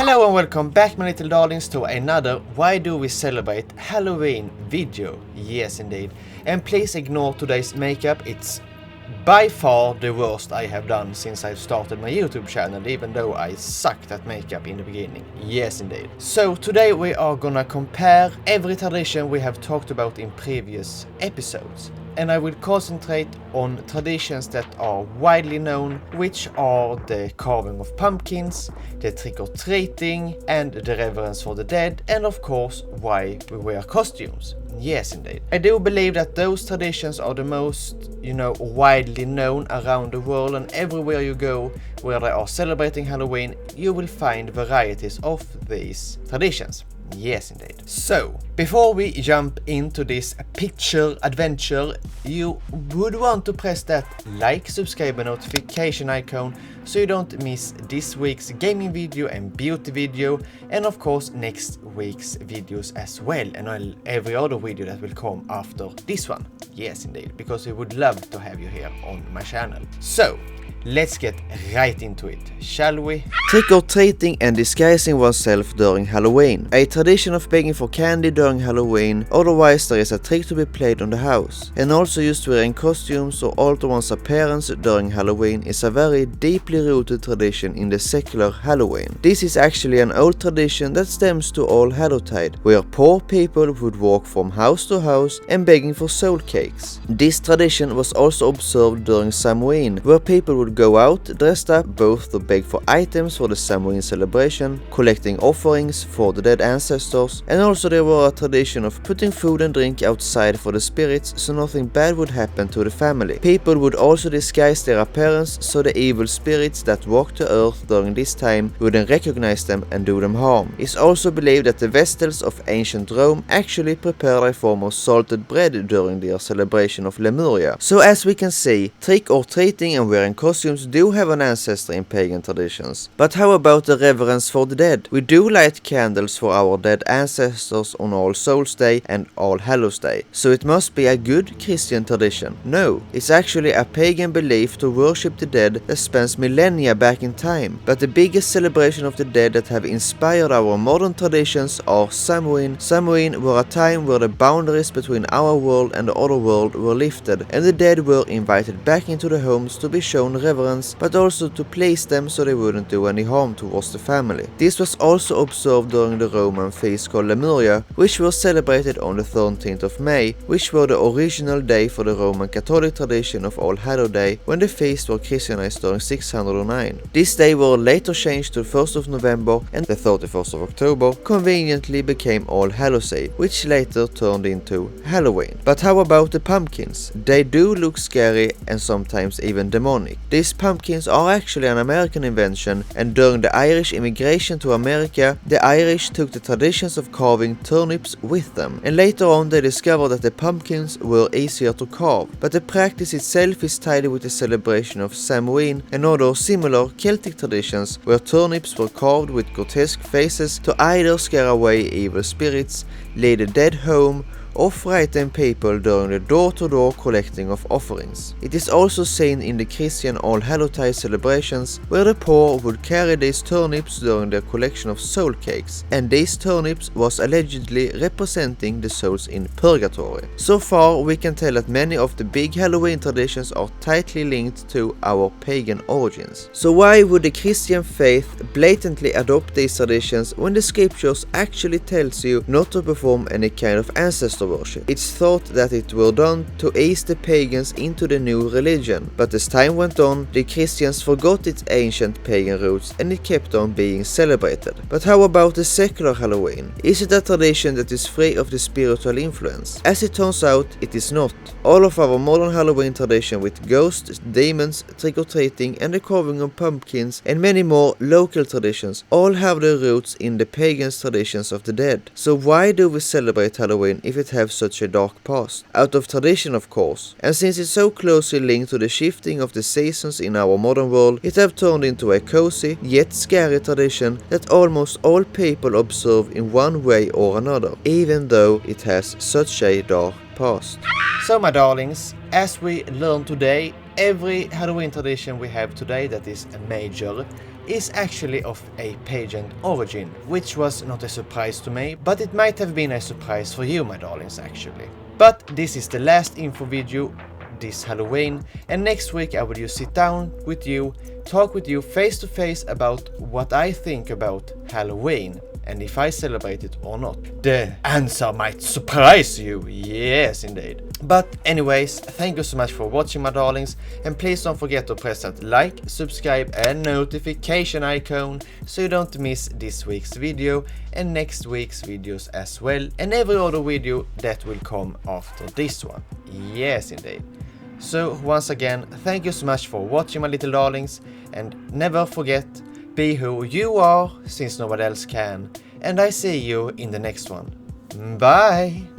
Hello and welcome back, my little darlings, to another Why Do We Celebrate Halloween video. Yes indeed. And please ignore today's makeup, it's by far the worst I have done since I started my YouTube channel, even though I sucked at makeup in the beginning. Yes indeed. So today we are gonna compare every tradition we have talked about in previous episodes. And I will concentrate on traditions that are widely known, which are the carving of pumpkins, the trick-or-treating, and the reverence for the dead, and of course why we wear costumes. Yes indeed. I do believe that those traditions are the most, widely known around the world, and everywhere you go where they are celebrating Halloween, you will find varieties of these traditions. Yes indeed. So, before we jump into this picture adventure, you would want to press that like, subscribe and notification icon so you don't miss this week's gaming video and beauty video, and of course next week's videos as well, and every other video that will come after this one. Yes indeed, because we would love to have you here on my channel. So, let's get right into it, shall we? Trick-or-treating and disguising oneself during Halloween. A tradition of begging for candy during Halloween, otherwise there is a trick to be played on the house. And also just wearing costumes or alter one's appearance during Halloween is a very deeply rooted tradition in the secular Halloween. This is actually an old tradition that stems to All Hallowtide, where poor people would walk from house to house and begging for soul cakes. This tradition was also observed during Samhain, where people would go out dressed up both to beg for items for the Samhain celebration, collecting offerings for the dead ancestors, and also there were a tradition of putting food and drink outside for the spirits so nothing bad would happen to the family. People would also disguise their appearance so the evil spirits that walked the earth during this time wouldn't recognize them and do them harm. It's also believed that the Vestals of ancient Rome actually prepared a form of salted bread during their celebration of Lemuria. So as we can see, trick-or-treating and wearing costumes do have an ancestor in pagan traditions. But how about the reverence for the dead? We do light candles for our dead ancestors on All Souls Day and All Hallows Day, so it must be a good Christian tradition. No, it's actually a pagan belief to worship the dead that spans millennia back in time. But the biggest celebration of the dead that have inspired our modern traditions are Samhain. Samhain were a time where the boundaries between our world and the other world were lifted, and the dead were invited back into the homes to be shown reverence, but also to place them so they wouldn't do any harm towards the family. This was also observed during the Roman feast called Lemuria, which was celebrated on the 13th of May, which were the original day for the Roman Catholic tradition of All Hallows Day, when the feast were Christianized during 609. This day were later changed to the 1st of November, and the 31st of October conveniently became All Hallows Day, which later turned into Halloween. But how about the pumpkins? They do look scary and sometimes even demonic. These pumpkins are actually an American invention, and during the Irish immigration to America, the Irish took the traditions of carving turnips with them, and later on they discovered that the pumpkins were easier to carve. But the practice itself is tied with the celebration of Samhain and other similar Celtic traditions, where turnips were carved with grotesque faces to either scare away evil spirits, lead the dead home, or frighten people during the door-to-door collecting of offerings. It is also seen in the Christian All Hallowtide celebrations, where the poor would carry these turnips during their collection of soul cakes, and these turnips was allegedly representing the souls in purgatory. So far we can tell that many of the big Halloween traditions are tightly linked to our pagan origins. So why would the Christian faith blatantly adopt these traditions when the scriptures actually tells you not to perform any kind of ancestor worship? It's thought that it were done to ease the pagans into the new religion, but as time went on, the Christians forgot its ancient pagan roots and it kept on being celebrated. But how about the secular Halloween? Is it a tradition that is free of the spiritual influence? As it turns out, it is not. All of our modern Halloween tradition with ghosts, demons, trick-or-treating and the carving of pumpkins and many more local traditions all have their roots in the pagan traditions of the dead. So why do we celebrate Halloween if it have such a dark past? Out of tradition, of course. And since it's so closely linked to the shifting of the seasons in our modern world, it have turned into a cozy yet scary tradition that almost all people observe in one way or another, even though it has such a dark past. So my darlings, as we learned today, every Halloween tradition we have today that is major is actually of a pageant origin, which was not a surprise to me, but it might have been a surprise for you, my darlings, actually. But this is the last info video this Halloween, and next week I will just sit down with you, talk with you face to face about what I think about Halloween and if I celebrate it or not. The answer might surprise you, yes indeed. But anyways, thank you so much for watching, my darlings, and please don't forget to press that like, subscribe and notification icon so you don't miss this week's video and next week's videos as well, and every other video that will come after this one, yes indeed. So once again, thank you so much for watching, my little darlings, and never forget, be who you are since nobody else can, and I see you in the next one. Bye!